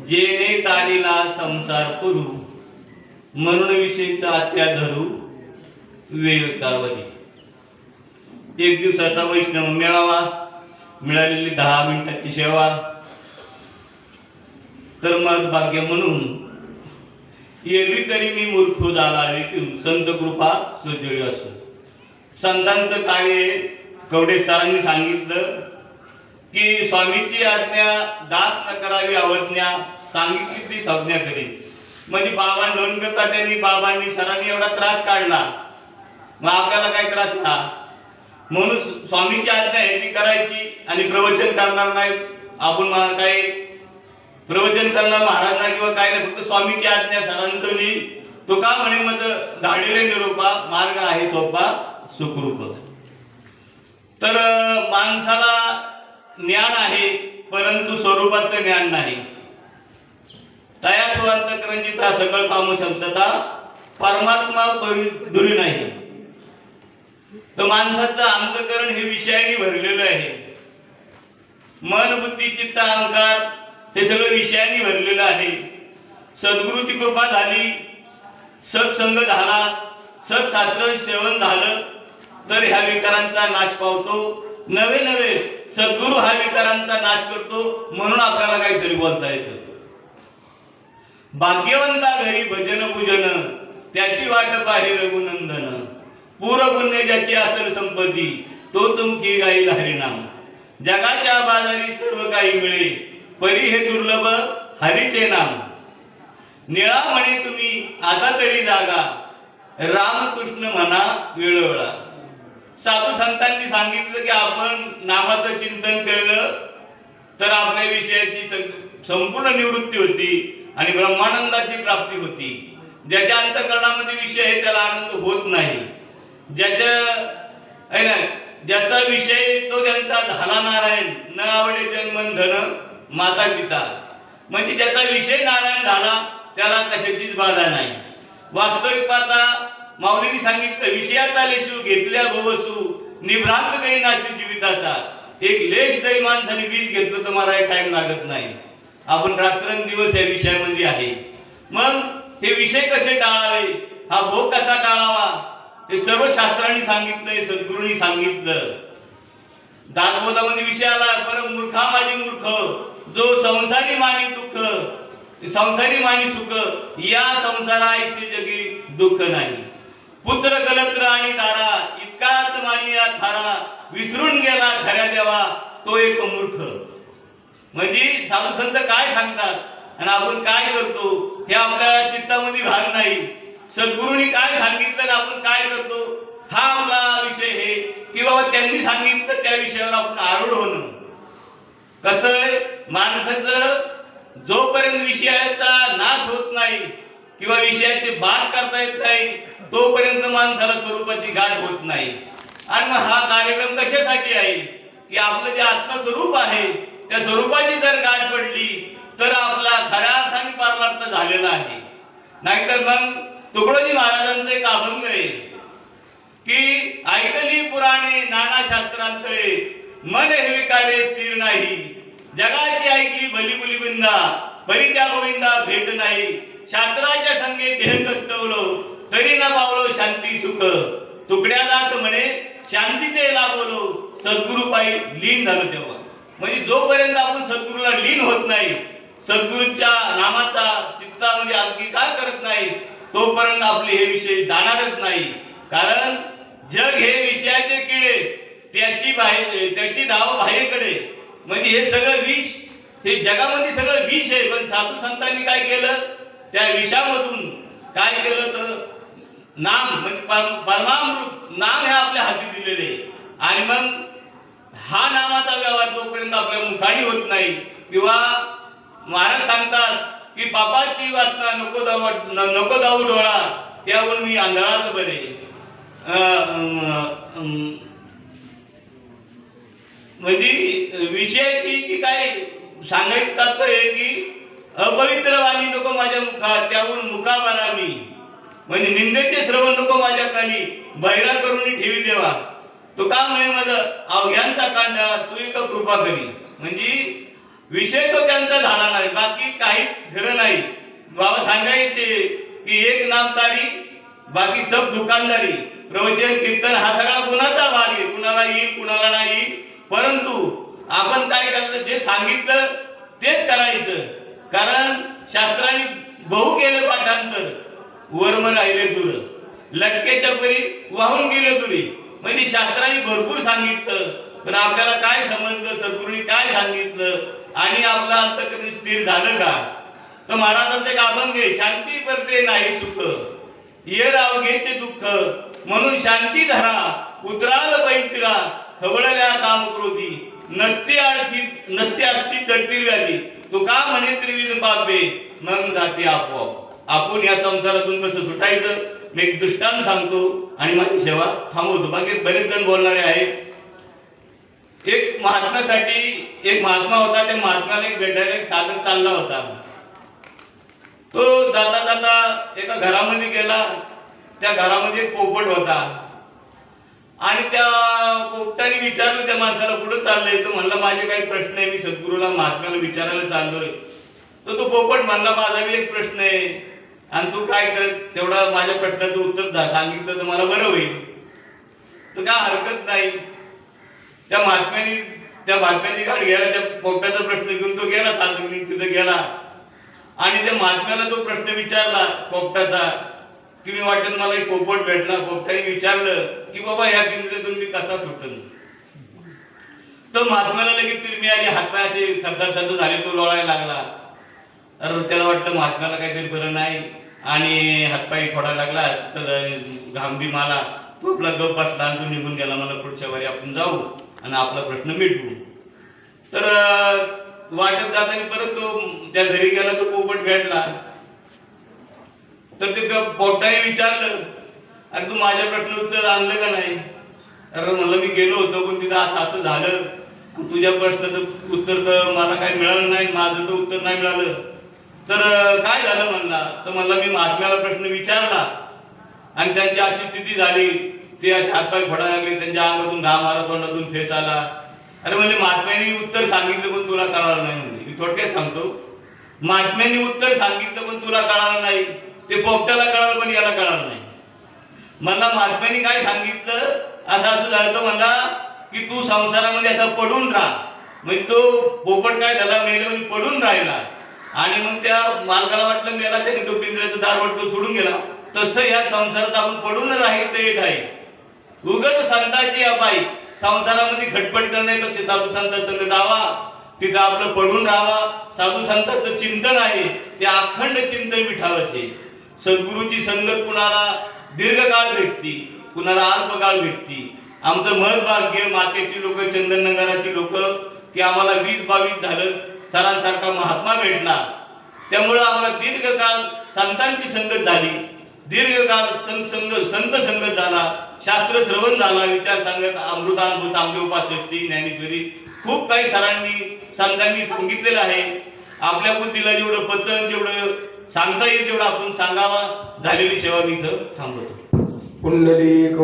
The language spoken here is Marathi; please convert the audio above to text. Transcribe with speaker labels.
Speaker 1: जेने तारीला संसार पुरू म्हणून विषयीचा आत्या धरू विवेकावरी. एक दिवसाचा वैष्णव मेळावा, मिळालेली 10 मिनिटाची सेवा. तर मग भाग्य म्हणून एरवी तरी मी मूर्ख झाला ऐकून संत कृपा सुजळी असो. संतांचं कार्य कवडे सरांनी सांगितलं की स्वामीची आज्ञा दास न करावी अवज्ञा, सांगितली ती संज्ञा करी. म्हणजे बाबा लोणकर त्यांनी बाबांनी सरांनी एवढा त्रास काढला, मग आपल्याला काय त्रास हा. म्हणून स्वामीची आज्ञा आहे ती करायची आणि प्रवचन करणार नाही. आपण काय प्रवचन करणार महाराज नाही किंवा काय नाही, फक्त स्वामीची आज्ञा सरांचं मी तो का म्हणे मग धाडलेले निरोपा मार्ग आहे सोपा सुखरूप. तर माणसाला ज्ञान आहे परंतु स्वरूपाचं ज्ञान नाही. तया स्वांतकरंजिता सकळ काम शब्दता परमात्मा दुरी नाही. तर माणसाचं अंतकरण हे विषयाने भरलेलं आहे. मन बुद्धी चित्त अहंकार हे सगळं विषयाने भरलेलं आहे. सद्गुरूची कृपा झाली, सत्संग झाला, सत्शास्त्र सेवन झालं तर ह्या विकारांचा नाश पावतो. नवे नवे सद्गुरू हा विकारांचा नाश करतो, म्हणून आपल्याला काहीतरी बोलता येतं. भाग्यवंता घरी भजन पूजन त्याची वाट पाहे रघुनंदन. पूरपुण्य ज्याची असेल संपत्ती तोच मुखी गाईल हरिनाम. जगाच्या बाजारी सर्व काही मिळे परी हे दुर्लभ हरीचे नाम. निळा म्हणे तुम्ही आता तरी जागा रामकृष्ण म्हणा वेळोवेळा. साधू संतांनी सांगितलं की आपण नामाचं चिंतन केलं तर आपल्या विषयाची संपूर्ण निवृत्ती होती आणि ब्रह्मानंदाची प्राप्ती होती. ज्याच्या अंतःकरणामध्ये विषय आहे त्याला आनंद होत नाही. ज्याचा विषय तो त्यांचा झाला नारायण, न आवडे जन्मन धन माता पिता. म्हणजे ज्याचा विषय नारायण झाला त्याला कशाचीच बाधा नाही. वास्तविक पाहता माऊलींनी सांगितलं विषयाचा लेशू घेतल्या भवसू निभ्रांत काही नाशी जीविताचा. एक लेश जरी माणसाने विष घेतलं तर मला टाइम लागत नाही. आपण रात्रंदिवस या विषयामध्ये आहे. मग हे विषय कसे टाळावे, हा भोग कसा टाळावा हे सर्व शास्त्रांनी सांगितलंय, सद्गुरूंनी सांगितलं. दासबोधामध्ये विषय आला परम मूर्खा माझी मूर्ख, जो संसारी मानी दुःख संसारी मानी सुख, या संसारा ऐशी जगी दुःख नाही. पुत्र कलत्र आणि दारा इतकाच मानी या थारा, विसरून गेला खऱ्या देवा तो एक मूर्ख. म्हणजे साधू संत काय सांगतात आणि आपण काय करतो हे आपल्या चित्तामध्ये भाग नाही. सद्गुरूंनी काय सांगितलं आपण काय करतो हा आपला विषय आहे की बाबा त्यांनी सांगितलं त्या विषयावर आपण आरूढ होणं. कसं आहे माणसाचं जोपर्यंत विषयाचा नाश होत नाही किंवा विषयाचे बाद करता येत नाही तोपर्यंत माणसाला स्वरूपाची गाठ होत नाही. आणि मग हा कार्यक्रम कशासाठी आहे की आपलं जे आत्मस्वरूप आहे त्या स्वरूपाची जर गाठ पडली तर आपला खऱ्या अर्थाने परमार्थ झालेला आहे. नाहीतर मग तुकडोजी महाराजांचं एक अभंग आहे की ऐकली पुराणे नाना शास्त्रांतरे मन हे विकारे स्थिर नाही. जगाची ऐकली भलीबुली बिंदा परी त्या गोविंदा भेट नाही. शास्त्राच्या संगे देह कष्टवलो तरी न पावलो शांती सुख. तुकड्यादास म्हणे शांती ते लाभलो सद्गुरू पायी लीन झालो तेव्हा. म्हणजे जोपर्यंत आपण सद्गुरूला लीन होत नाही, सद्गुरूच्या नामाचा चित्तामध्ये अंगीकार करत नाही तोपर्यंत आपले हे विषय जाणारच नाही. कारण जग हे विषयाचे किडे त्याची धाव बाहेरकडे. म्हणजे हे सगळं विष हे जगामध्ये सगळं विष आहे. पण साधू संतांनी काय केलं त्या विषामधून काय केलं तर नाम म्हणजे परमामृत नाम हे आपल्या हाती दिलेले. आणि मग हा नामाचा व्यवहार जोपर्यंत आपल्या मुखाने होत नाही किंवा महाराज सांगतात की पापाची वासना नको दाऊ डोळा त्याहून मी आंधळाच बरे. म्हणजे विषयाची की काय सांगायचं तात्पर्य आहे की अपवित्र वाणी नको माझ्या मुखात त्याहून मुखा बरा मी. म्हणजे निंदेचे श्रवण नको माझ्या कानी बहिरा करून ठेवी देवा. तो का म्हणे माझं अवघ्यांचा कांडा तू एक कृपा करी. म्हणजे विषय तो त्यांचा झाला नाही, बाकी काहीच नामतारी बाकी सब दुकानदारी, प्रवचन कीर्तन हा सगळा गुणाचा भाग आहे. कुणाला येईल कुणाला नाही येईल, परंतु आपण काय करायचं, जे सांगितलं तेच करायचं. कारण शास्त्राने बहु केले पाठांतर, वर्म राहिले दूर, लटकेच्या परी वाहून गेले दुरी. म्हणजे शास्त्राने भरपूर सांगितलं, पण आपल्याला काय समजलं, सद्गुरूंनी काय सांगितलं आणि आपलं अंतःकरण स्थिर झालं का? तर महाराजांचे एक अभंग आहे, शांती परते नाही सुख, ये रावघेचे दुःख, म्हणून शांती धरा उतराल पैतिरा, खवळल्या कामक्रोधी, नसते असती जटिल व्याधी, तू का म्हणे त्रिविध पापे, मग जाते आपोआप. आपण या संसारातून कसं सुटायचं मी एक दृष्टांत सांगतो आणि माझी सेवा थांबवतो. बाकी बरेच जण बोलणारे आहेत. एक महात्म्यासाठी एक महात्मा होता, त्या महात्म्याला एक भेटायला एक साधक चालला होता. तो जाता जाता एका घरामध्ये गेला. त्या घरामध्ये एक पोपट होता आणि त्या पोपटाने विचारलं त्या माणसाला, कुठं चाललंय? तो म्हणला, माझे काही प्रश्न आहे, मी सद्गुरूला महात्म्याला विचारायला चाललोय. तर तो पोपट म्हणला, माझा बी एक प्रश्न आहे आणि तू काय कर, तेवढा माझ्या प्रश्नाचं उत्तर सांगितलं तर मला बरं होईल. तर काय हरकत नाही. त्या महात्म्याची गाडी घ्यायला त्या पोपटाचा प्रश्न घेऊन तो गेला, साधक तिथे गेला आणि त्या महात्म्याला तो प्रश्न विचारला पोपटाचा की मी वाटेल मला एक पोपट भेटला. पोपटाने विचारलं की बाबा या पिंजऱ्यातून मी कसा सुटेल? तर महात्म्याला लगेच तिरमी आली, हातपाय असे थरथर झाले, तो लोळायला लागला. तर त्याला वाटलं महात्म्याला काहीतरी बरं नाही आणि हातपाय फोडायला लागला, घाम बी माला. तो आपला गप बसला आणि तो निघून गेला. मला पुढच्या वारी आपण जाऊ आणि आपला प्रश्न मिटवू. तर वाटत जाताना परत तो त्या घरी गेला, तो पोपट भेटला. तर ते पोपटाने विचारलं, अरे तू माझ्या प्रश्न उत्तर आणलं का नाही? अरे म्हणलं मी गेलो होतो, पण तिथं असं असं झालं, तुझ्या प्रश्नाचं उत्तर तर मला काही मिळालं नाही, माझं तर उत्तर नाही मिळालं. तर काय झालं म्हणला? तर म्हणला मी महात्म्याला प्रश्न विचारला आणि त्यांची अशी स्थिती झाली, ते असे हातपाय फोडायला लागले, त्यांच्या अंगातून घाम आला, तोंडातून फेस आला. अरे म्हणजे महात्म्याने उत्तर सांगितलं पण तुला कळालं नाही. म्हणजे मी थोडक्यात सांगतो, महात्म्यांनी उत्तर सांगितलं पण तुला कळालं नाही, ते पोपटाला कळालं पण याला कळालं नाही. म्हणला महात्म्यांनी काय सांगितलं, असं असं झालं. तर म्हणला की तू संसारामध्ये असा पडून राहा. म्हणजे तो पोपट काय झाला, मेल्यावर पडून राहिला आणि मग त्या मालकाला वाटलं मेला, त्याने तो पिंजऱ्याचं दार वाटतो सोडून गेला. तसं या संसारात आपण पडून राहील ते एक आहे. उगाच संतांची अपाई, संसारामध्ये खटपट करण्यापेक्षा साधू संत संग जावा, तिथं आपलं पडून राहावा. साधू संतांचं चिंतन आहे ते अखंड चिंतन मिठावाचे. सद्गुरूची संगत कुणाला दीर्घकाळ भेटती, कुणाला अल्पकाळ भेटती. आमचं मत भाग्य, मातेची लोक, चंदननगराची लोक, की आम्हाला 20-22 झालं सरांसारखा महात्मा भेटला. त्यामुळं आम्हाला दीर्घकाळ संतांची संगत झाली, दीर्घकाळ संत संगत झाला, शास्त्र श्रवण झाला, विचार सांगत, अमृतानुभव, चांगदेव 65, ज्ञानेश्वरी, खूप काही सरांनी संतांनी सांगितलेलं आहे. आपल्या बुद्धीला जेवढं पचन, जेवढं सांगता येईल तेवढं आपण सांगावा. झालेली सेवा मी इथं थांबवतो.
Speaker 2: कुंडली